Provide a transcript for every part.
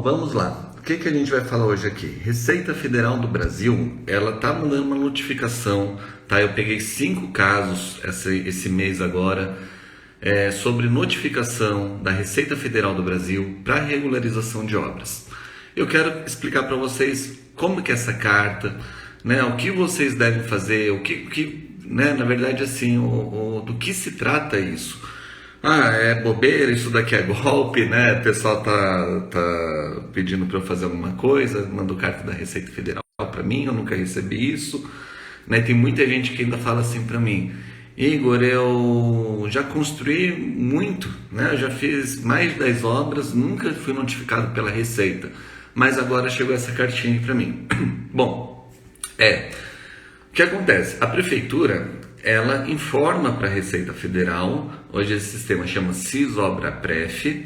vamos lá. O que a gente vai falar hoje aqui? Receita Federal do Brasil, ela tá mandando uma notificação, tá? Eu peguei 5 casos esse mês agora sobre notificação da Receita Federal do Brasil para regularização de obras. Eu quero explicar para vocês como que é essa carta, né? O que vocês devem fazer, né? Na verdade, assim, do que se trata isso? É bobeira, isso daqui é golpe, né? O pessoal tá pedindo para eu fazer alguma coisa, mandou carta da Receita Federal para mim, eu nunca recebi isso, né? Tem muita gente que ainda fala assim para mim: Igor, eu já construí muito, né? Eu já fiz mais de 10 obras, nunca fui notificado pela Receita, mas agora chegou essa cartinha para mim. Bom, o que acontece? A prefeitura, ela informa para a Receita Federal, hoje esse sistema chama SISOBRAPREF,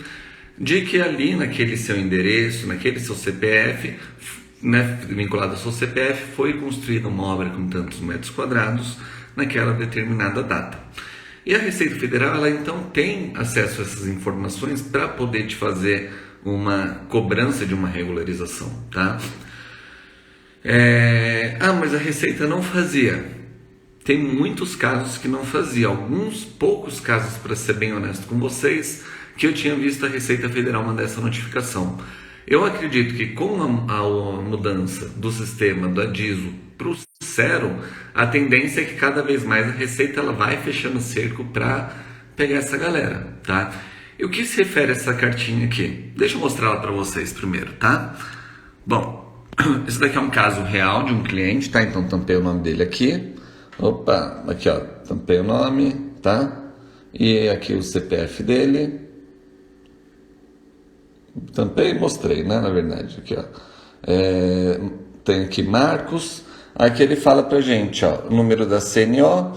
de que ali naquele seu endereço, naquele seu CPF, né, vinculado ao seu CPF, foi construída uma obra com tantos metros quadrados naquela determinada data. E a Receita Federal, ela então tem acesso a essas informações para poder te fazer uma cobrança de uma regularização, tá? Mas a Receita não fazia. Tem muitos casos que não fazia, alguns poucos casos, para ser bem honesto com vocês, que eu tinha visto a Receita Federal mandar essa notificação. Eu acredito que com a mudança do sistema do ADISO para o SERO, a tendência é que cada vez mais a Receita ela vai fechando o cerco para pegar essa galera, tá? E o que se refere a essa cartinha aqui? Deixa eu mostrar ela para vocês primeiro, tá? Bom, esse daqui é um caso real de um cliente, tá? Então tampei o nome dele aqui. Opa, aqui ó, tampei o nome, tá? E aqui o CPF dele. Tampei e mostrei, né? Na verdade, aqui ó. Tem aqui Marcos. Aqui ele fala pra gente, ó, o número da CNO,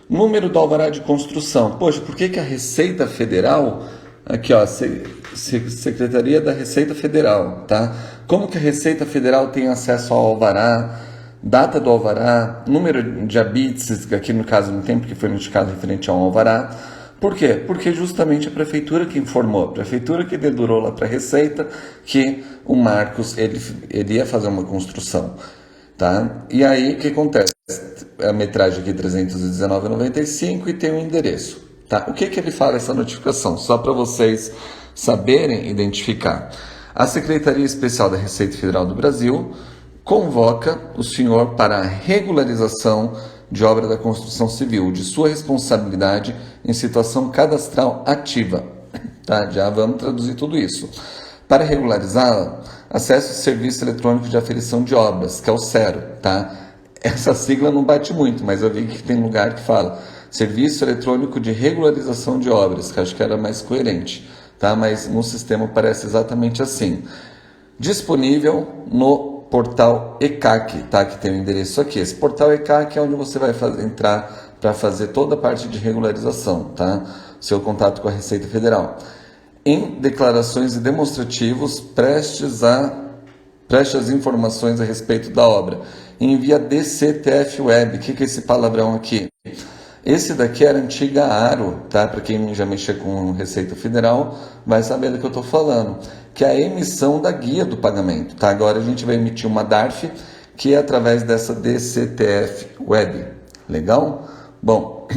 número do alvará de construção. Poxa, por que a Receita Federal, aqui ó, Secretaria da Receita Federal, tá? Como que a Receita Federal tem acesso ao alvará? Data do alvará, número de habites, que aqui no caso não tem porque foi notificado referente ao alvará. Por quê? Porque justamente a prefeitura que informou, a prefeitura que dedurou lá para a Receita que o Marcos ele ia fazer uma construção, tá? E aí o que acontece? A metragem aqui 319,95 e tem um endereço, tá? O que ele fala essa notificação? Só para vocês saberem identificar. A Secretaria Especial da Receita Federal do Brasil convoca o senhor para a regularização de obra da construção civil, de sua responsabilidade em situação cadastral ativa. Tá? Já vamos traduzir tudo isso. Para regularizá-la, acesse o Serviço Eletrônico de Aferição de Obras, que é o SERO. Tá? Essa sigla não bate muito, mas eu vi que tem lugar que fala Serviço Eletrônico de Regularização de Obras, que acho que era mais coerente. Tá? Mas no sistema parece exatamente assim. Disponível no portal ECAC, tá? Que tem o endereço aqui. Esse portal ECAC é onde você vai entrar para fazer toda a parte de regularização, tá? Seu contato com a Receita Federal. Em declarações e demonstrativos, preste as informações a respeito da obra. Envia DCTF Web. O que é esse palavrão aqui? Esse daqui era a antiga ARO, tá? Para quem já mexer com Receita Federal, vai saber do que eu estou falando, que é a emissão da guia do pagamento, tá? Agora a gente vai emitir uma DARF, que é através dessa DCTF Web. Legal? Bom,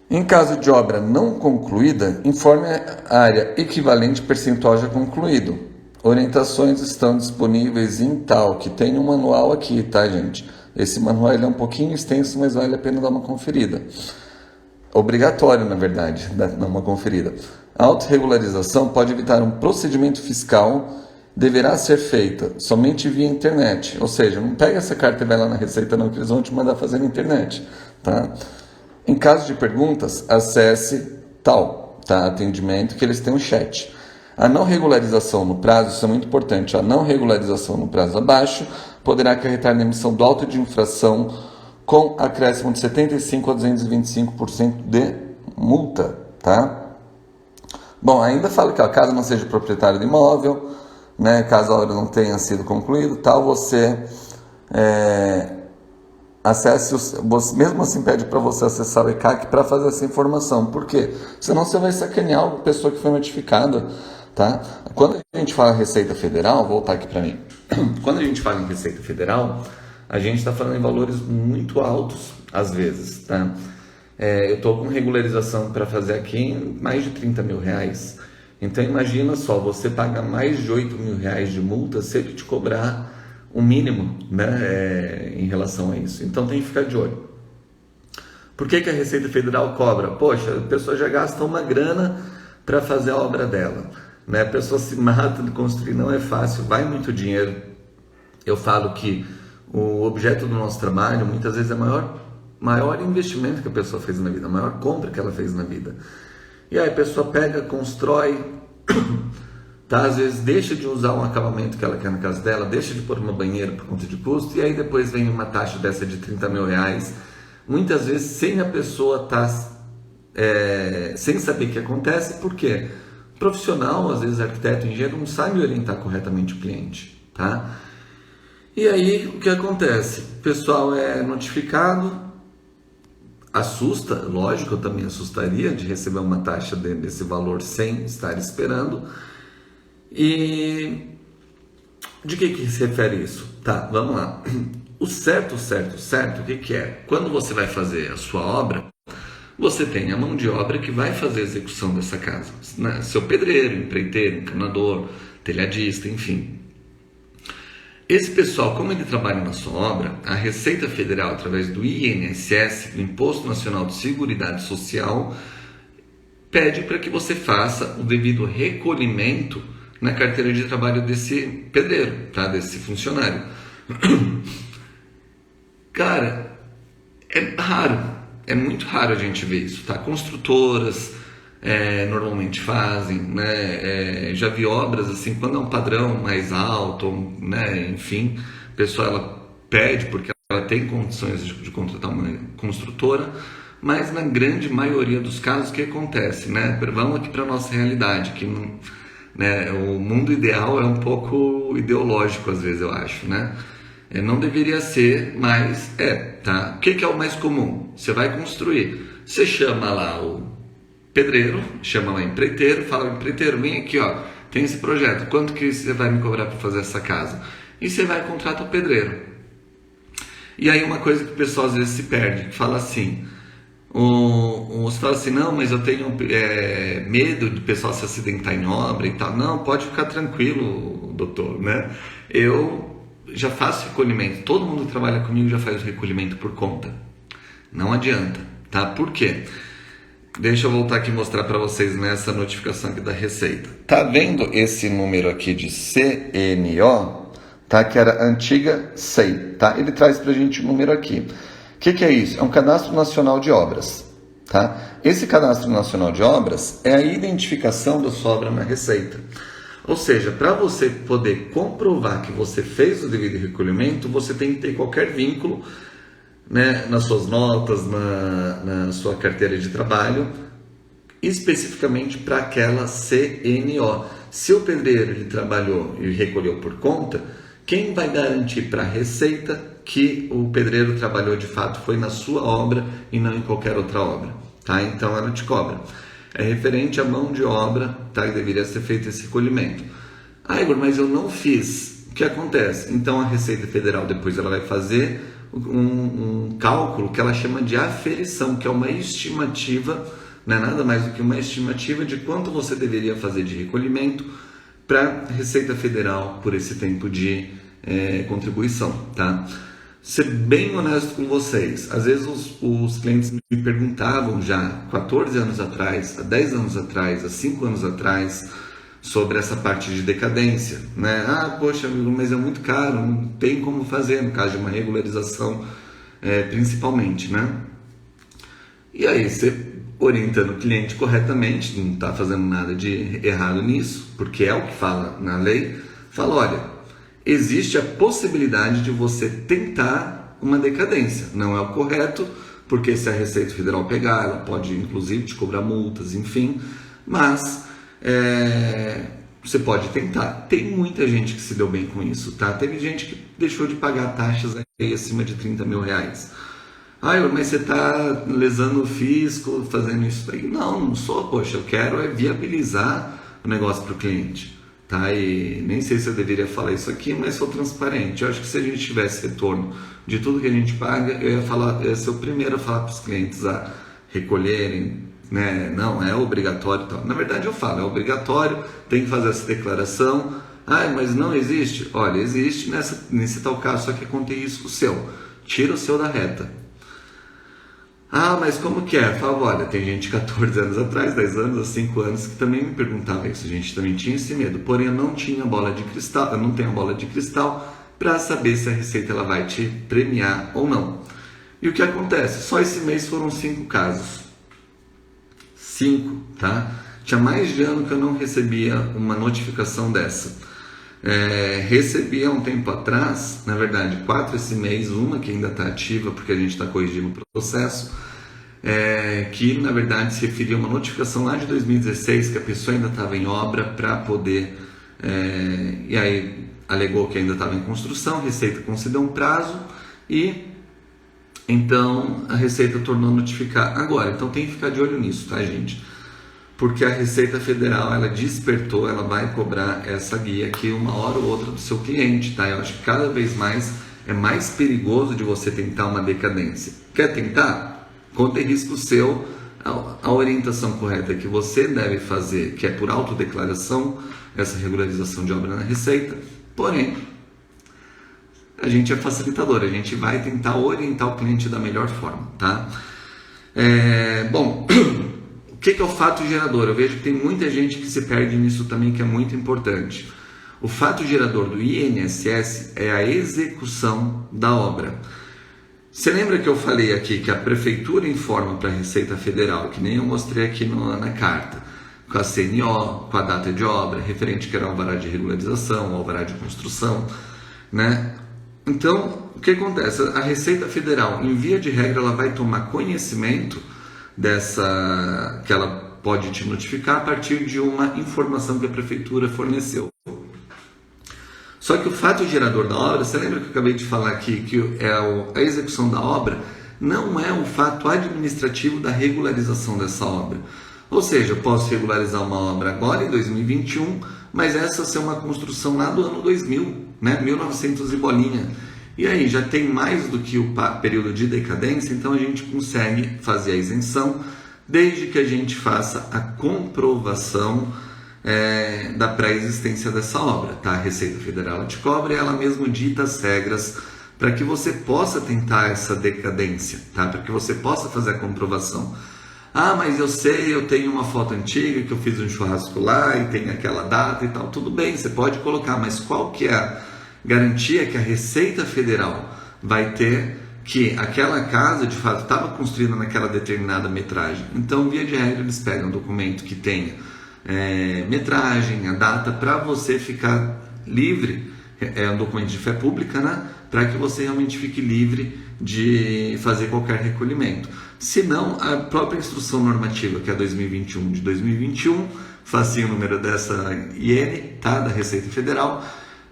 em caso de obra não concluída, informe a área equivalente percentual já concluído. Orientações estão disponíveis em tal, que tem um manual aqui, tá, gente? Esse manual ele é um pouquinho extenso, mas vale a pena dar uma conferida. Obrigatório, na verdade, dar uma conferida. A autorregularização pode evitar um procedimento fiscal, deverá ser feita somente via internet. Ou seja, não pega essa carta e vai lá na Receita não, que eles vão te mandar fazer na internet. Tá? Em caso de perguntas, acesse tal, tá? Atendimento, que eles têm um chat. A não regularização no prazo, isso é muito importante, a não regularização no prazo abaixo poderá acarretar na emissão do auto de infração com acréscimo de 75% a 225% de multa, tá? Bom, ainda fala que caso não seja proprietário do imóvel, né, caso a obra não tenha sido concluída, tal, você acesse, mesmo assim pede para você acessar o ECAC para fazer essa informação. Por quê? Senão você vai sacanear a pessoa que foi notificada, tá? quando a gente fala Receita Federal, vou voltar aqui para mim. Quando a gente fala em Receita Federal, a gente está falando em valores muito altos, às vezes, tá? Eu estou com regularização para fazer aqui em mais de 30 mil reais. Então imagina só, você paga mais de 8 mil reais de multa se ele te cobrar o mínimo, né, em relação a isso. Então tem que ficar de olho. Por que a Receita Federal cobra? Poxa, a pessoa já gasta uma grana para fazer a obra dela, né? A pessoa se mata de construir, não é fácil, vai muito dinheiro. Eu falo que o objeto do nosso trabalho muitas vezes é o maior investimento que a pessoa fez na vida, a maior compra que ela fez na vida. E aí a pessoa pega, constrói, tá? Às vezes deixa de usar um acabamento que ela quer na casa dela, deixa de pôr uma banheira por conta de custo, e aí depois vem uma taxa dessa de 30 mil reais, muitas vezes sem a pessoa estar sem saber o que acontece. Por quê? O profissional, às vezes arquiteto, engenheiro, não sabe orientar corretamente o cliente, tá? E aí o que acontece? O pessoal é notificado, assusta, lógico, eu também assustaria de receber uma taxa desse valor sem estar esperando. E de que se refere isso? Tá, vamos lá. O certo, o que é? Quando você vai fazer a sua obra, você tem a mão de obra que vai fazer a execução dessa casa, né? Seu pedreiro, empreiteiro, encanador, telhadista, enfim. Esse pessoal, como ele trabalha na sua obra, a Receita Federal, através do INSS, do Imposto Nacional de Seguridade Social, pede para que você faça o devido recolhimento na carteira de trabalho desse pedreiro, tá? Desse funcionário. Cara, é raro. É muito raro a gente ver isso, tá? Construtoras normalmente fazem, né? Já vi obras assim, quando é um padrão mais alto, né? Enfim, a pessoa ela pede porque ela tem condições de contratar uma construtora, mas na grande maioria dos casos o que acontece, né? Vamos aqui para a nossa realidade, que né? O mundo ideal é um pouco ideológico às vezes, eu acho, né? Não deveria ser, mas tá? O que é o mais comum? Você vai construir, você chama lá o pedreiro, chama lá o empreiteiro, fala: empreiteiro, vem aqui, ó, tem esse projeto, quanto que você vai me cobrar para fazer essa casa? E você vai contratar o pedreiro. E aí uma coisa que o pessoal às vezes se perde, fala assim, você fala assim: não, mas eu tenho medo do pessoal se acidentar em obra e tal. Não, pode ficar tranquilo, doutor, né? Eu já faço recolhimento, todo mundo que trabalha comigo já faz o recolhimento por conta. Não adianta, tá? Por quê? Deixa eu voltar aqui e mostrar para vocês nessa notificação aqui da Receita. Tá vendo esse número aqui de CNO? Tá? Que era antiga SEI, tá? Ele traz pra gente o número aqui. O que é isso? É um Cadastro Nacional de Obras, tá? Esse Cadastro Nacional de Obras é a identificação da sua obra na Receita. Ou seja, para você poder comprovar que você fez o devido recolhimento, você tem que ter qualquer vínculo, né, nas suas notas, na sua carteira de trabalho, especificamente para aquela CNO. Se o pedreiro ele trabalhou e recolheu por conta, quem vai garantir para a Receita que o pedreiro trabalhou de fato foi na sua obra e não em qualquer outra obra, tá? Então ela te cobra. É referente à mão de obra, tá? E deveria ser feito esse recolhimento. Ah, Igor, mas eu não fiz. O que acontece? Então a Receita Federal depois ela vai fazer um cálculo que ela chama de aferição, que é uma estimativa, não é nada mais do que uma estimativa de quanto você deveria fazer de recolhimento para a Receita Federal por esse tempo de contribuição, tá? Ser bem honesto com vocês, às vezes os clientes me perguntavam já 14 anos atrás, há 10 anos atrás, há 5 anos atrás, sobre essa parte de decadência, né? Ah, poxa, amigo, mas é muito caro, não tem como fazer, no caso de uma regularização, principalmente, né? E aí, você orientando o cliente corretamente, não está fazendo nada de errado nisso, porque é o que fala na lei, fala: olha, existe a possibilidade de você tentar uma decadência, não é o correto, porque se a Receita Federal pegar, ela pode inclusive te cobrar multas, enfim, mas você pode tentar. Tem muita gente que se deu bem com isso, tá? Teve gente que deixou de pagar taxas aí acima de 30 mil reais. Ah, mas você está lesando o fisco fazendo isso aí? Não sou, poxa, eu quero viabilizar o negócio para o cliente, tá? E nem sei se eu deveria falar isso aqui, mas sou transparente. Eu acho que se a gente tivesse retorno de tudo que a gente paga, eu ia ser o primeiro a falar para os clientes a recolherem, né? Não, é obrigatório e tal. Na verdade eu falo, é obrigatório, tem que fazer essa declaração. Ah, mas não existe? Olha, existe nesse tal caso, só que contém risco seu. Tira o seu da reta. Ah, mas como que é? Fala, olha, tem gente 14 anos atrás, 10 anos, 5 anos, que também me perguntava isso. A gente também tinha esse medo. Porém, eu não tinha bola de cristal, eu não tenho bola de cristal para saber se a Receita ela vai te premiar ou não. E o que acontece? Só esse mês foram 5 casos. 5, tá? Tinha mais de ano que eu não recebia uma notificação dessa. Recebi há um tempo atrás, na verdade 4 esse mês, uma que ainda está ativa porque a gente está corrigindo o processo, que na verdade se referia a uma notificação lá de 2016 que a pessoa ainda estava em obra para poder, e aí alegou que ainda estava em construção, a Receita concedeu um prazo e então a Receita tornou a notificar agora. Então tem que ficar de olho nisso, tá, gente? Porque a Receita Federal, ela despertou, ela vai cobrar essa guia aqui uma hora ou outra do seu cliente, tá? Eu acho que cada vez mais é mais perigoso de você tentar uma decadência. Quer tentar? Conta risco seu. A orientação correta que você deve fazer, que é por autodeclaração, essa regularização de obra na Receita. Porém, a gente é facilitador, a gente vai tentar orientar o cliente da melhor forma, tá? Bom... O que é o fato gerador? Eu vejo que tem muita gente que se perde nisso também, que é muito importante. O fato gerador do INSS é a execução da obra. Você lembra que eu falei aqui que a Prefeitura informa para a Receita Federal, que nem eu mostrei aqui na carta, com a CNO, com a data de obra, referente que era o alvará de regularização, o alvará de construção, né? Então, o que acontece? A Receita Federal, em via de regra, ela vai tomar conhecimento que ela pode te notificar a partir de uma informação que a prefeitura forneceu. Só que o fato gerador da obra, você lembra que eu acabei de falar aqui que a execução da obra não é um fato administrativo da regularização dessa obra. Ou seja, eu posso regularizar uma obra agora em 2021, mas essa ser uma construção lá do ano 2000, né? 1900 e bolinha. E aí, já tem mais do que o período de decadência, então a gente consegue fazer a isenção, desde que a gente faça a comprovação da pré-existência dessa obra. Tá? A Receita Federal te cobra e ela mesmo dita as regras para que você possa tentar essa decadência, tá? Para que você possa fazer a comprovação. Ah, mas eu tenho uma foto antiga que eu fiz um churrasco lá e tem aquela data e tal. Tudo bem, você pode colocar, mas qual que é a garantia que a Receita Federal vai ter que aquela casa de fato estava construída naquela determinada metragem? Então, via de regra, eles pegam um documento que tenha metragem, a data, para você ficar livre, um documento de fé pública, né? Para que você realmente fique livre de fazer qualquer recolhimento. Se não, a própria instrução normativa, que é 2021 de 2021, facinho o número dessa IN, tá? Da Receita Federal,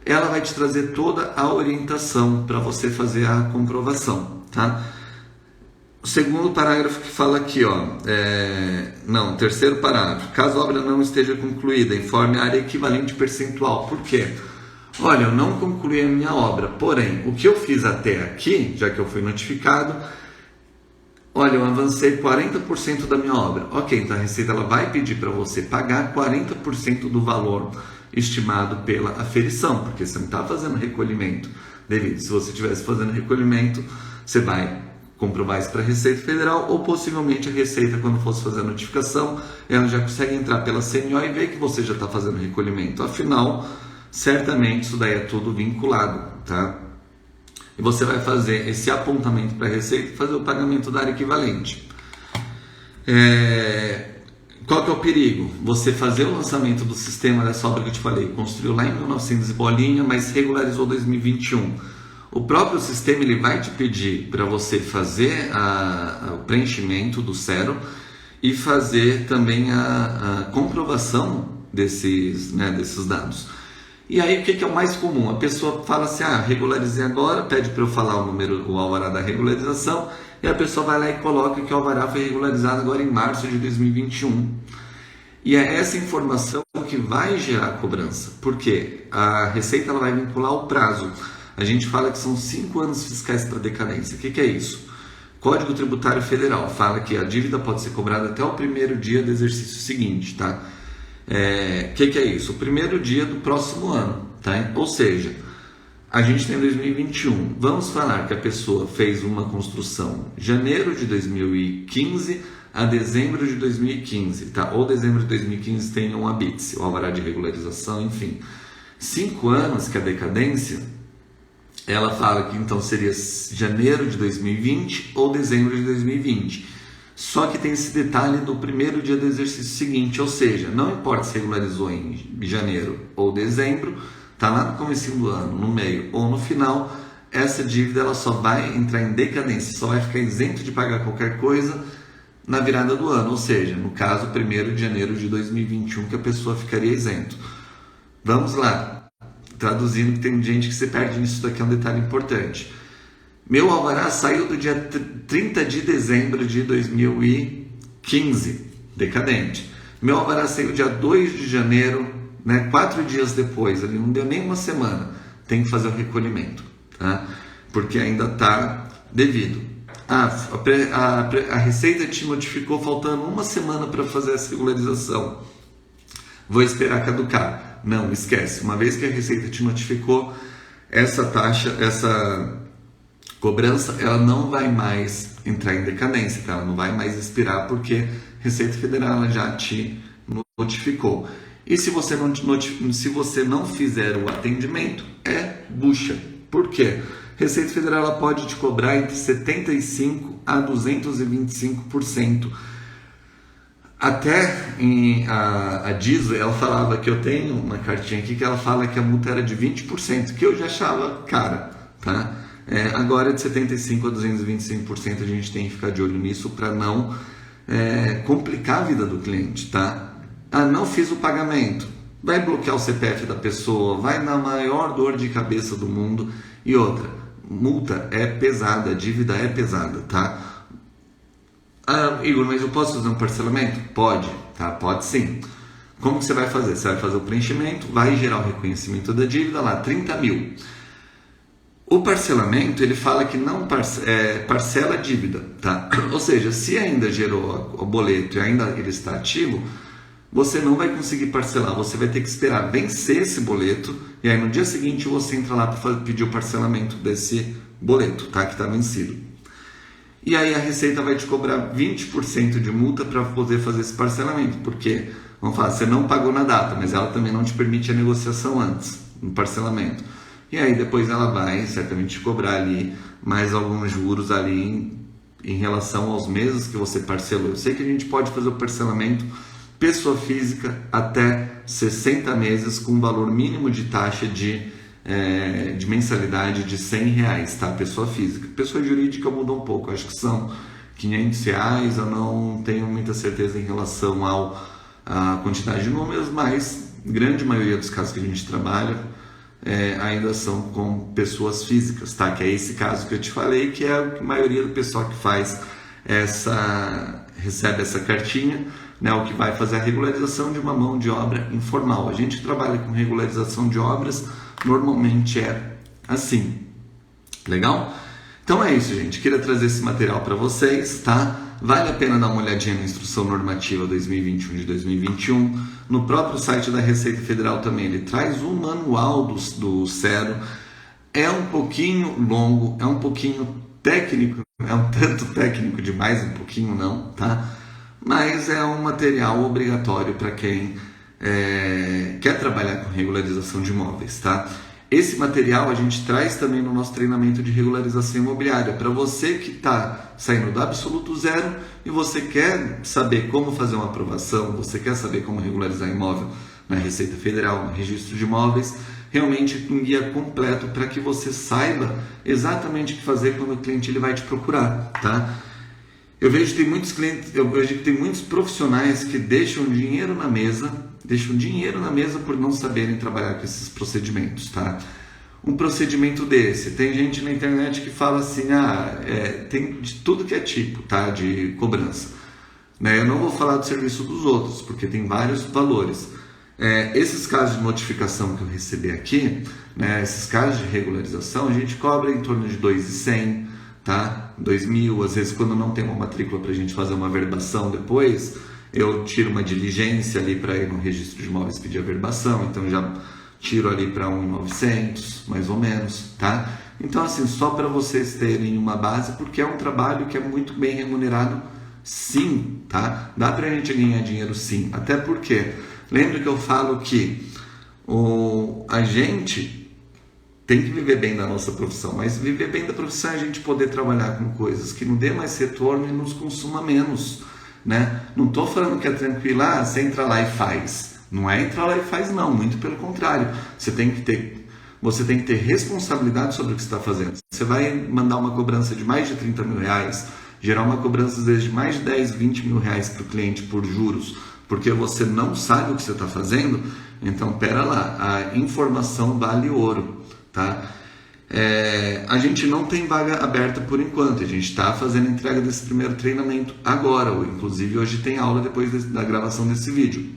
ela vai te trazer toda a orientação para você fazer a comprovação, tá? O segundo parágrafo que fala aqui, terceiro parágrafo. Caso a obra não esteja concluída, informe a área equivalente percentual. Por quê? Olha, eu não concluí a minha obra, porém, o que eu fiz até aqui, já que eu fui notificado, olha, eu avancei 40% da minha obra. Ok, então a Receita ela vai pedir para você pagar 40% do valor estimado pela aferição, porque você não está fazendo recolhimento devido. Se você estivesse fazendo recolhimento, você vai comprovar isso para a Receita Federal, ou possivelmente a Receita, quando fosse fazer a notificação, ela já consegue entrar pela CNO e ver que você já está fazendo recolhimento. Afinal, certamente isso daí é tudo vinculado, tá? E você vai fazer esse apontamento para a Receita e fazer o pagamento da área equivalente. Qual que é o perigo? Você fazer o lançamento do sistema dessa obra que eu te falei, construiu lá em 1900 e bolinha, mas regularizou 2021. O próprio sistema ele vai te pedir para você fazer o preenchimento do zero e fazer também a comprovação desses dados. E aí o que é o mais comum? A pessoa fala assim, regularizei agora, pede para eu falar o alvará da regularização, e a pessoa vai lá e coloca que o alvará foi regularizado agora em março de 2021. E é essa informação que vai gerar a cobrança, porque a Receita ela vai vincular o prazo. A gente fala que são 5 anos fiscais para decadência. O que é isso? Código Tributário Federal fala que a dívida pode ser cobrada até o primeiro dia do exercício seguinte, tá? Que é isso? O primeiro dia do próximo ano, tá? Ou seja, a gente tem 2021. Vamos falar que a pessoa fez uma construção janeiro de 2015 a dezembro de 2015, tá? Ou dezembro de 2015 tem um habite, o alvará de regularização, enfim. 5 anos que é a decadência, ela fala que então seria janeiro de 2020 ou dezembro de 2020. Só que tem esse detalhe do primeiro dia do exercício seguinte, ou seja, não importa se regularizou em janeiro ou dezembro, tá lá no comecinho do ano, no meio ou no final, essa dívida ela só vai entrar em decadência, só vai ficar isento de pagar qualquer coisa na virada do ano, ou seja, no caso, 1º de janeiro de 2021, que a pessoa ficaria isento. Vamos lá, traduzindo, que tem gente que se perde nisso daqui, é um detalhe importante. Meu alvará saiu do dia 30 de dezembro de 2015, decadente. Meu alvará saiu dia 2 de janeiro, 4 dias depois, ali não deu nem uma semana, tem que fazer o recolhimento, tá? Porque ainda está devido. A Receita te notificou faltando uma semana para fazer essa regularização. Vou esperar caducar. Não, esquece. Uma vez que a Receita te notificou, essa taxa, essa cobrança, ela não vai mais entrar em decadência, tá? Ela não vai mais expirar porque a Receita Federal ela já te notificou. E se você não fizer o atendimento, é bucha. Por quê? Receita Federal ela pode te cobrar entre 75% a 225%. Até a Diso, ela falava que eu tenho uma cartinha aqui que ela fala que a multa era de 20%, que eu já achava cara, tá? Agora de 75% a 225% a gente tem que ficar de olho nisso para não complicar a vida do cliente, tá? Não fiz o pagamento, vai bloquear o CPF da pessoa, vai na maior dor de cabeça do mundo. E outra, multa é pesada, dívida é pesada, tá? Igor, mas eu posso fazer um parcelamento? Pode, tá? Pode sim. Como que você vai fazer? Você vai fazer o preenchimento, vai gerar o reconhecimento da dívida lá, 30 mil. O parcelamento, ele fala que não parcela a dívida, tá? Ou seja, se ainda gerou o boleto e ainda ele está ativo, você não vai conseguir parcelar, você vai ter que esperar vencer esse boleto e aí no dia seguinte você entra lá para pedir o parcelamento desse boleto, tá? Que está vencido. E aí a Receita vai te cobrar 20% de multa para poder fazer esse parcelamento, porque, vamos falar, você não pagou na data, mas ela também não te permite a negociação antes, no parcelamento. E aí depois ela vai certamente te cobrar ali mais alguns juros ali em relação aos meses que você parcelou. Eu sei que a gente pode fazer o parcelamento pessoa física até 60 meses com um valor mínimo de taxa de mensalidade de R$100, tá? Pessoa física. Pessoa jurídica muda um pouco, acho que são R$500, eu não tenho muita certeza em relação à quantidade de números, mas grande maioria dos casos que a gente trabalha ainda são com pessoas físicas, tá? Que é esse caso que eu te falei, que é a maioria do pessoal que faz recebe essa cartinha, né, o que vai fazer a regularização de uma mão de obra informal. A gente que trabalha com regularização de obras, normalmente é assim. Legal? Então é isso, gente. Queria trazer esse material para vocês, tá? Vale a pena dar uma olhadinha na Instrução Normativa 2021 de 2021. No próprio site da Receita Federal também, ele traz um manual do Cero. É um pouquinho longo, é um pouquinho técnico, é um tanto técnico demais, um pouquinho não, tá? Mas é um material obrigatório para quem quer trabalhar com regularização de imóveis, tá? Esse material a gente traz também no nosso treinamento de regularização imobiliária. Para você que está saindo do absoluto zero e você quer saber como fazer uma aprovação, você quer saber como regularizar imóvel na Receita Federal, no registro de imóveis, realmente um guia completo para que você saiba exatamente o que fazer quando o cliente ele vai te procurar, tá? Eu vejo que tem muitos clientes, eu vejo que tem muitos profissionais que deixam dinheiro na mesa por não saberem trabalhar com esses procedimentos, tá? Um procedimento desse, tem gente na internet que fala assim, tem de tudo que é tipo, tá? De cobrança. né? Eu não vou falar do serviço dos outros, porque tem vários valores. Esses casos de notificação que eu recebi aqui, né, esses casos de regularização, a gente cobra em torno de 2.100, tá? 2.000, às vezes quando não tem uma matrícula para a gente fazer uma averbação depois, eu tiro uma diligência ali para ir no registro de imóveis pedir averbação, então já tiro ali para 1.900, mais ou menos, tá? Então assim, só para vocês terem uma base, porque é um trabalho que é muito bem remunerado, sim, tá? Dá para a gente ganhar dinheiro sim, até porque, lembra que eu falo que a gente tem que viver bem da nossa profissão, mas viver bem da profissão é a gente poder trabalhar com coisas que não dê mais retorno e nos consuma menos, né? Não estou falando que é tranquilo, você entra lá e faz. Não é entrar lá e faz não, muito pelo contrário. Você tem que ter responsabilidade sobre o que você está fazendo. Você vai mandar uma cobrança de mais de 30 mil reais, gerar uma cobrança às vezes de mais de 10, 20 mil reais para o cliente por juros, porque você não sabe o que você está fazendo. Então, pera lá, a informação vale ouro, tá? A gente não tem vaga aberta por enquanto, a gente está fazendo a entrega desse primeiro treinamento agora, inclusive hoje tem aula depois da gravação desse vídeo.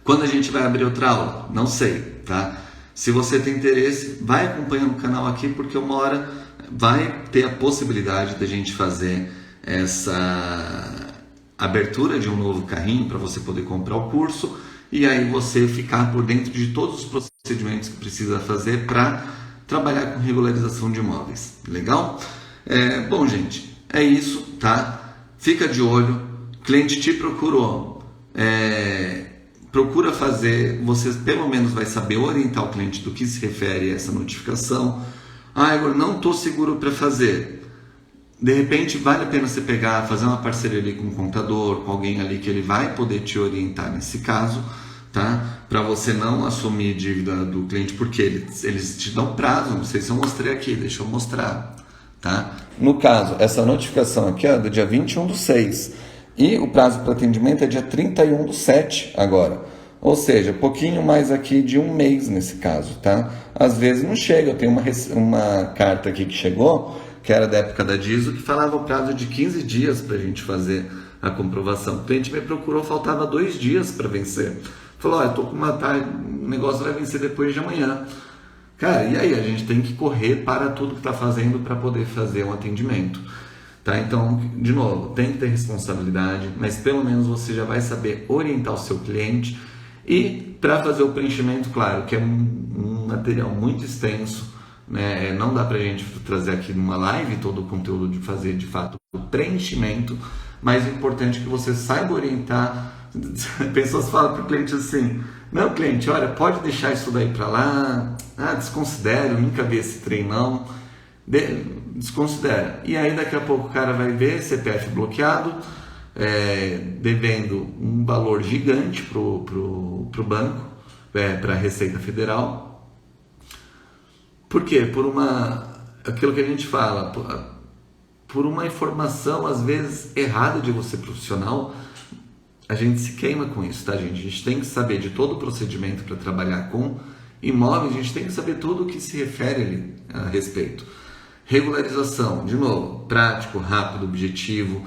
Quando a gente vai abrir outra aula? Não sei, tá? Se você tem interesse, vai acompanhando o canal aqui, porque uma hora vai ter a possibilidade da gente fazer essa abertura de um novo carrinho para você poder comprar o curso e aí você ficar por dentro de todos os procedimentos que precisa fazer para trabalhar com regularização de imóveis. Legal? Bom, gente, é isso, tá? Fica de olho. Cliente te procurou. Procura fazer, você pelo menos vai saber orientar o cliente do que se refere a essa notificação. Igor, não estou seguro para fazer. De repente vale a pena você pegar, fazer uma parceria ali com um contador, com alguém ali que ele vai poder te orientar nesse caso, tá? Para você não assumir dívida do cliente, porque eles te dão prazo, não sei se eu mostrei aqui, deixa eu mostrar, tá? No caso, essa notificação aqui é do dia 21/6 e o prazo para atendimento é dia 31/7 agora. Ou seja, pouquinho mais aqui de um mês nesse caso, tá? Às vezes não chega, eu tenho uma carta aqui que chegou, que era da época da DISO, que falava o prazo de 15 dias para a gente fazer a comprovação. O cliente me procurou, faltava 2 dias para vencer. Falou, estou com uma tarde, o negócio vai vencer depois de amanhã. Cara, e aí? A gente tem que correr para tudo que está fazendo para poder fazer um atendimento. Tá? Então, de novo, tem que ter responsabilidade, mas pelo menos você já vai saber orientar o seu cliente. E para fazer o preenchimento, claro, que é um material muito extenso, né? Não dá para a gente trazer aqui numa live todo o conteúdo de fazer de fato o preenchimento, mas é importante que você saiba orientar. Pessoas falam para o cliente assim, não, cliente, olha, pode deixar isso daí para lá, desconsidere, eu nunca vi esse trem não, desconsidera. E aí daqui a pouco o cara vai ver CPF bloqueado, devendo um valor gigante pro banco, para a Receita Federal. Por quê? Aquilo que a gente fala, por uma informação às vezes errada de você profissional, a gente se queima com isso, tá, gente? A gente tem que saber de todo o procedimento para trabalhar com imóveis, a gente tem que saber tudo o que se refere ali a respeito. Regularização, de novo, prático, rápido, objetivo,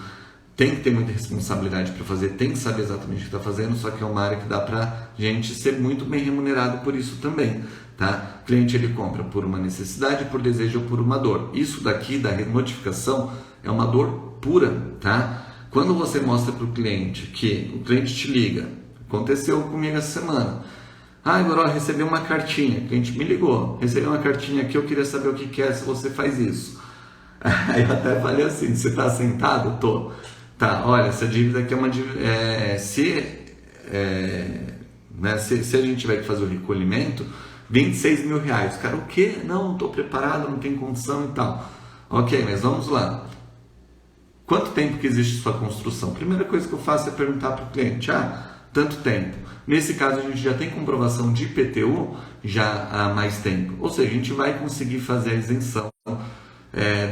tem que ter muita responsabilidade para fazer, tem que saber exatamente o que está fazendo, só que é uma área que dá para a gente ser muito bem remunerado por isso também, tá? O cliente ele compra por uma necessidade, por desejo ou por uma dor. Isso daqui da notificação é uma dor pura, tá? Quando você mostra para o cliente que o cliente te liga, aconteceu comigo essa semana, agora recebi uma cartinha, o cliente me ligou, recebi uma cartinha aqui, eu queria saber o que é, se você faz isso. Aí eu até falei assim, você está sentado? Tô. Tá, olha, essa dívida aqui é uma dívida, se a gente tiver que fazer o recolhimento, 26 mil reais. Cara, o quê? Não estou preparado, não tenho condição e tal. Ok, mas vamos lá. Quanto tempo que existe sua construção? Primeira coisa que eu faço é perguntar para o cliente, tanto tempo. Nesse caso a gente já tem comprovação de IPTU já há mais tempo. Ou seja, a gente vai conseguir fazer a isenção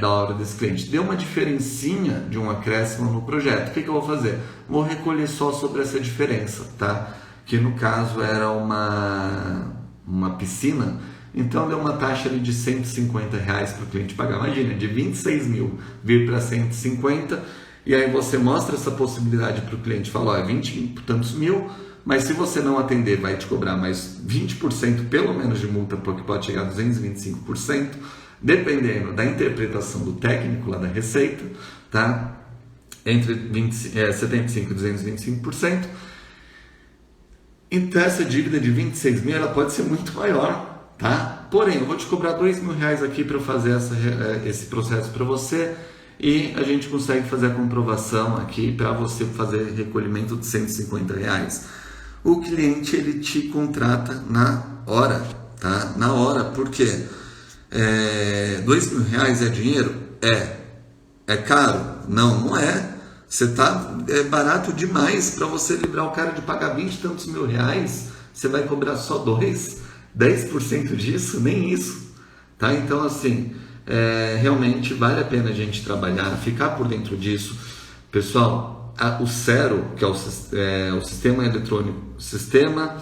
da obra desse cliente. Deu uma diferencinha de um acréscimo no projeto. O que eu vou fazer? Vou recolher só sobre essa diferença, tá? Que no caso era uma piscina, então deu uma taxa ali de R$150 para o cliente pagar. Imagina, de 26 mil vir para 150, e aí você mostra essa possibilidade para o cliente, fala, ó, é 20 e tantos mil, mas se você não atender, vai te cobrar mais 20% pelo menos de multa, porque pode chegar a 225%, dependendo da interpretação do técnico lá da Receita, tá? Entre 75% e 225%. Então essa dívida de 26 mil, ela pode ser muito maior, tá? Porém, eu vou te cobrar R$2.000 aqui para fazer esse processo para você, e a gente consegue fazer a comprovação aqui para você fazer recolhimento de R$150. O cliente, ele te contrata na hora, tá? Na hora, por quê? R$2.000 é dinheiro? É caro? Não, não é. É barato demais para você livrar o cara de pagar 20 e tantos mil reais. Você vai cobrar só 10% disso? Nem isso, tá? Então, assim, realmente vale a pena a gente trabalhar, ficar por dentro disso. Pessoal, o SERO, que é o Sistema Eletrônico, Sistema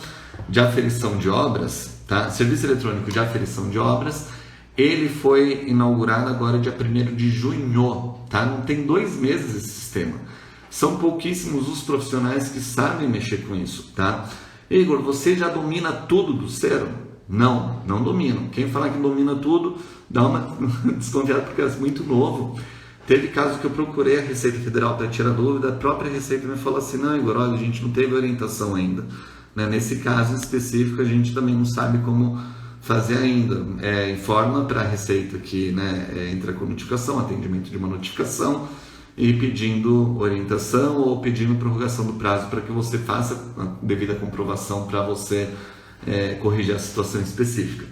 de Aferição de Obras, tá? Serviço Eletrônico de Aferição de Obras, ele foi inaugurado agora dia 1º de junho, tá? Não tem 2 meses esse sistema. São pouquíssimos os profissionais que sabem mexer com isso, tá? Igor, você já domina tudo do SERO? Não, não domino. Quem falar que domina tudo, dá uma desconfiada porque é muito novo. Teve caso que eu procurei a Receita Federal para tirar dúvida, a própria Receita me falou assim, não, Igor, olha, a gente não teve orientação ainda. Né? Nesse caso específico, a gente também não sabe como fazer ainda. Informa para a Receita que, né, entra com notificação, atendimento de uma notificação, e pedindo orientação ou pedindo prorrogação do prazo para que você faça a devida comprovação para você corrigir a situação específica.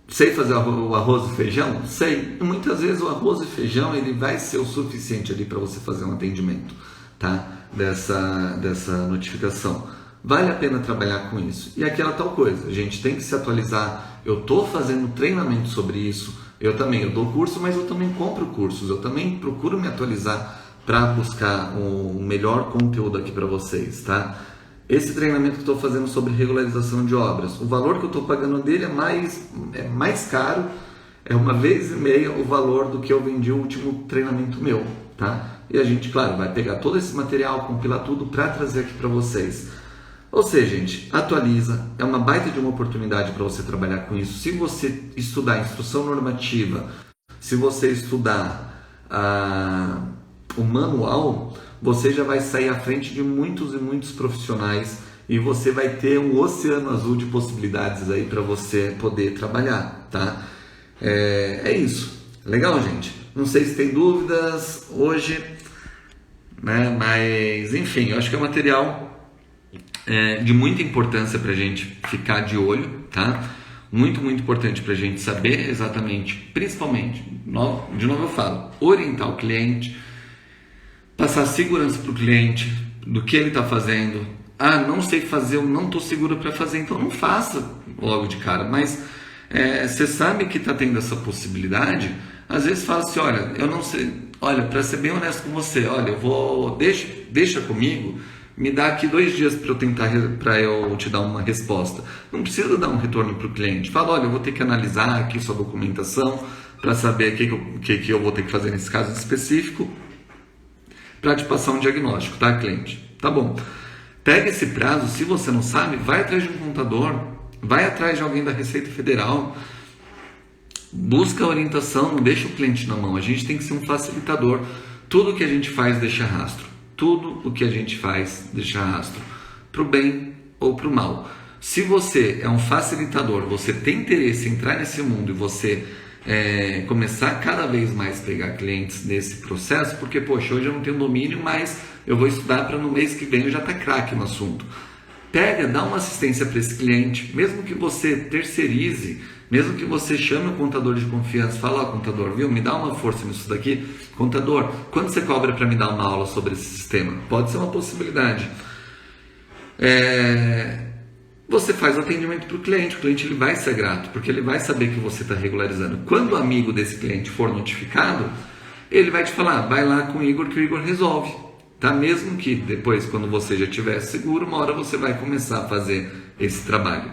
Sei fazer o arroz e feijão? Sei. E muitas vezes o arroz e feijão ele vai ser o suficiente ali para você fazer um atendimento, tá? dessa notificação. Vale a pena trabalhar com isso. E aquela tal coisa, a gente tem que se atualizar. Eu estou fazendo treinamento sobre isso. Eu dou curso, mas eu também compro cursos. Eu também procuro me atualizar para buscar o melhor conteúdo aqui para vocês, tá? Esse treinamento que estou fazendo sobre regularização de obras, o valor que eu estou pagando dele é mais caro, é 1,5 vezes o valor do que eu vendi o último treinamento meu, tá? E a gente, claro, vai pegar todo esse material, compilar tudo para trazer aqui para vocês. Ou seja, gente, atualiza, é uma baita de uma oportunidade para você trabalhar com isso. Se você estudar instrução normativa, se você estudar o manual, você já vai sair à frente de muitos e muitos profissionais e você vai ter um oceano azul de possibilidades aí para você poder trabalhar, tá? É isso. Legal, gente? Não sei se tem dúvidas hoje, né? Mas, enfim, eu acho que é um material de muita importância para a gente ficar de olho, tá? Muito, muito importante para a gente saber exatamente, principalmente, de novo eu falo, orientar o cliente, passar segurança para o cliente do que ele está fazendo. Não sei fazer, eu não estou seguro para fazer, então não faça logo de cara. Mas você sabe que está tendo essa possibilidade, às vezes fala assim, olha, eu não sei, olha, para ser bem honesto com você, olha, deixa comigo, me dá aqui 2 dias para eu te dar uma resposta. Não precisa dar um retorno para o cliente. Fala, olha, eu vou ter que analisar aqui sua documentação para saber o que eu vou ter que fazer nesse caso específico para te passar um diagnóstico, tá, cliente? Tá bom. Pega esse prazo, se você não sabe, vai atrás de um contador, vai atrás de alguém da Receita Federal, busca orientação, não deixa o cliente na mão. A gente tem que ser um facilitador. Tudo que a gente faz deixa rastro. Tudo o que a gente faz deixa rastro, para o bem ou para o mal. Se você é um facilitador, você tem interesse em entrar nesse mundo e você começar cada vez mais a pegar clientes nesse processo, porque, poxa, hoje eu não tenho domínio, mas eu vou estudar para no mês que vem eu já estar craque no assunto. Dá uma assistência para esse cliente, mesmo que você terceirize, mesmo que você chame o contador de confiança, fala, contador, viu, me dá uma força nisso daqui. Contador, quanto você cobra para me dar uma aula sobre esse sistema? Pode ser uma possibilidade. Você faz o atendimento para o cliente ele vai ser grato, porque ele vai saber que você está regularizando. Quando o amigo desse cliente for notificado, ele vai te falar, vai lá com o Igor que o Igor resolve. Tá? Mesmo que depois, quando você já estiver seguro, uma hora você vai começar a fazer esse trabalho.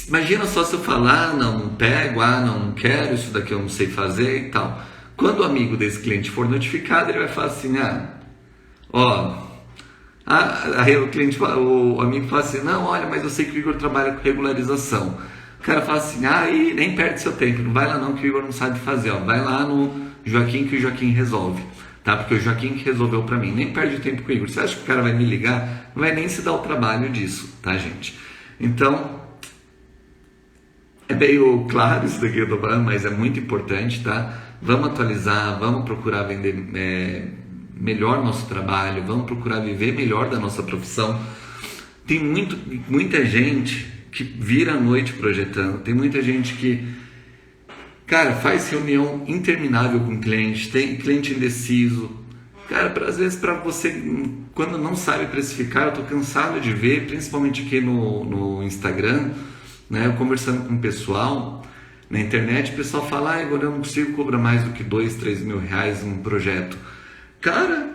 Imagina só se eu falar, não pego, não quero, isso daqui eu não sei fazer e tal. Quando o amigo desse cliente for notificado, ele vai falar assim, o amigo fala assim, não, olha, mas eu sei que o Igor trabalha com regularização. O cara fala assim, e nem perde seu tempo, não vai lá não que o Igor não sabe fazer, vai lá no Joaquim que o Joaquim resolve, tá? Porque o Joaquim que resolveu pra mim, nem perde tempo com o Igor. Você acha que o cara vai me ligar? Não vai nem se dar o trabalho disso, tá, gente? Então, é meio claro isso daqui que eu tô falando, mas é muito importante, tá? Vamos atualizar, vamos procurar vender melhor nosso trabalho, vamos procurar viver melhor da nossa profissão. Tem muita gente que vira a noite projetando, tem muita gente que, cara, faz reunião interminável com cliente, tem cliente indeciso. Cara, às vezes para você, quando não sabe precificar, eu tô cansado de ver, principalmente aqui no Instagram, né, eu conversando com o pessoal na internet, o pessoal fala, Igor, eu não consigo cobrar mais do que 2, 3 mil reais num projeto. Cara,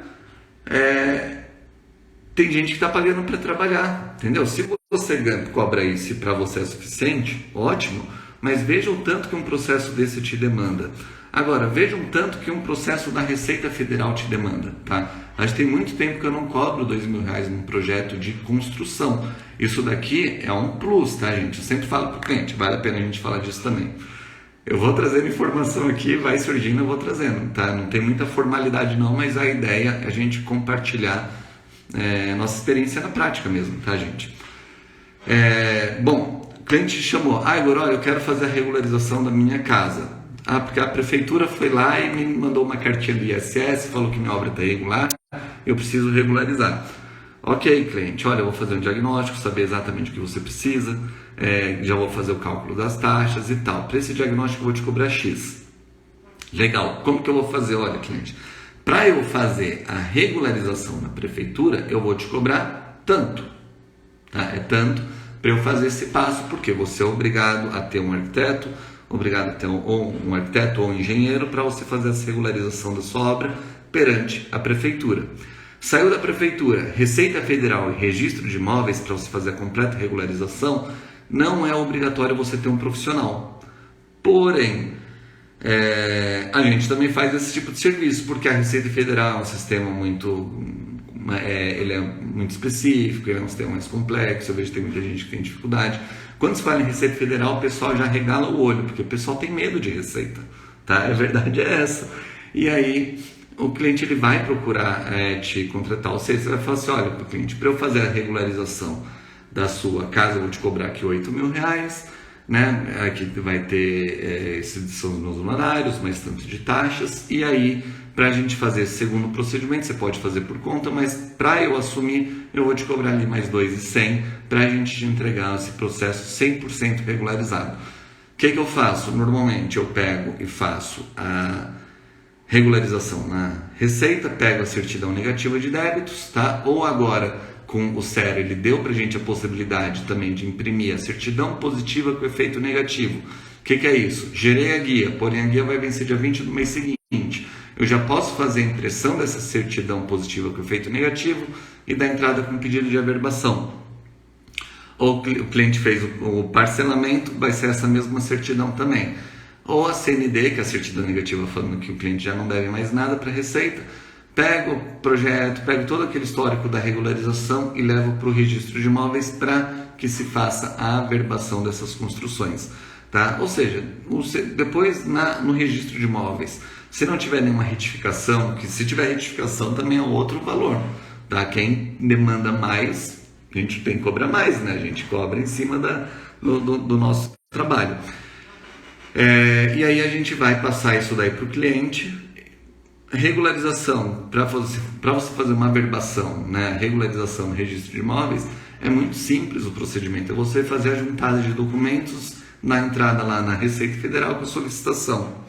tem gente que está pagando para trabalhar, entendeu? Se você cobra isso e para você é suficiente, ótimo, mas veja o tanto que um processo desse te demanda. Agora, veja o tanto que um processo da Receita Federal te demanda, tá? Acho que tem muito tempo que eu não cobro 2 mil reais num projeto de construção. Isso daqui é um plus, tá, gente? Eu sempre falo para o cliente, vale a pena a gente falar disso também. Eu vou trazendo informação aqui, vai surgindo, eu vou trazendo, tá? Não tem muita formalidade não, mas a ideia é a gente compartilhar nossa experiência na prática mesmo, tá, gente? Bom, o cliente chamou, Igor, olha, eu quero fazer a regularização da minha casa. Porque a prefeitura foi lá e me mandou uma cartinha do ISS, falou que minha obra está irregular, eu preciso regularizar. Ok, cliente, olha, eu vou fazer um diagnóstico, saber exatamente o que você precisa, já vou fazer o cálculo das taxas e tal. Para esse diagnóstico eu vou te cobrar X. Legal, como que eu vou fazer? Olha, cliente, para eu fazer a regularização na prefeitura, eu vou te cobrar tanto. Tá? É tanto para eu fazer esse passo, porque você é obrigado a ter um arquiteto, obrigado a ter um arquiteto ou um engenheiro para você fazer essa regularização da sua obra perante a prefeitura. Saiu da prefeitura, Receita Federal e Registro de Imóveis para você fazer a completa regularização, não é obrigatório você ter um profissional. Porém, a gente também faz esse tipo de serviço, porque a Receita Federal é um sistema ele é muito específico, ele é um sistema mais complexo, eu vejo que tem muita gente que tem dificuldade. Quando se fala em Receita Federal, o pessoal já regala o olho, porque o pessoal tem medo de receita, tá? A verdade é essa. E aí, o cliente ele vai procurar te contratar, ou seja, você vai falar assim, olha, cliente, para eu fazer a regularização da sua casa, eu vou te cobrar aqui 8 mil reais, né? Aqui vai ter, esses são os meus honorários, mais tanto de taxas, e aí, para a gente fazer esse segundo procedimento, você pode fazer por conta, mas para eu assumir, eu vou te cobrar ali mais 2.100 para a gente te entregar esse processo 100% regularizado. O que eu faço? Normalmente eu pego e faço a regularização na Receita, pego a certidão negativa de débitos, tá? Ou agora, com o SER, ele deu para a gente a possibilidade também de imprimir a certidão positiva com efeito negativo. O que é isso? Gerei a guia, porém a guia vai vencer dia 20 do mês seguinte. Eu já posso fazer a impressão dessa certidão positiva com efeito negativo e dar entrada com pedido de averbação. Ou o cliente fez o parcelamento, vai ser essa mesma certidão também. Ou a CND, que é a certidão negativa falando que o cliente já não deve mais nada para a Receita, pego o projeto, pego todo aquele histórico da regularização e levo para o registro de imóveis para que se faça a averbação dessas construções. Tá? Ou seja, depois no registro de imóveis, se não tiver nenhuma retificação, que se tiver retificação também é outro valor. Tá? Quem demanda mais, a gente tem que cobrar mais, né? A gente cobra em cima do nosso trabalho. E aí a gente vai passar isso daí para o cliente. Regularização, para você fazer uma averbação, né? Regularização no registro de imóveis, é muito simples o procedimento. É você fazer a juntada de documentos na entrada lá na Receita Federal com solicitação.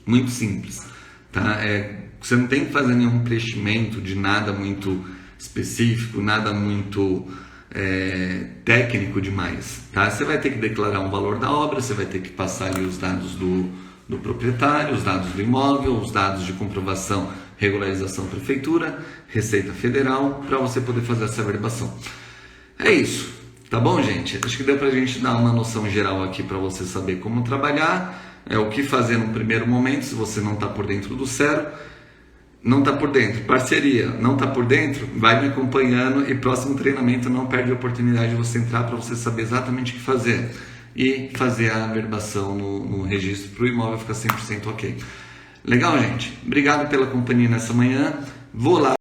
Muito simples. Tá? Você não tem que fazer nenhum preenchimento de nada muito específico, nada muito técnico demais. Tá? Você vai ter que declarar um valor da obra, você vai ter que passar ali os dados do proprietário, os dados do imóvel, os dados de comprovação, regularização prefeitura, Receita Federal, para você poder fazer essa averbação. É isso. Tá bom, gente? Acho que deu pra gente dar uma noção geral aqui para você saber como trabalhar, o que fazer no primeiro momento, se você não está por dentro do Cero. Não está por dentro, parceria, não está por dentro, vai me acompanhando e próximo treinamento não perde a oportunidade de você entrar para você saber exatamente o que fazer e fazer a averbação no registro para o imóvel ficar 100% ok. Legal, gente? Obrigado pela companhia nessa manhã. Vou lá.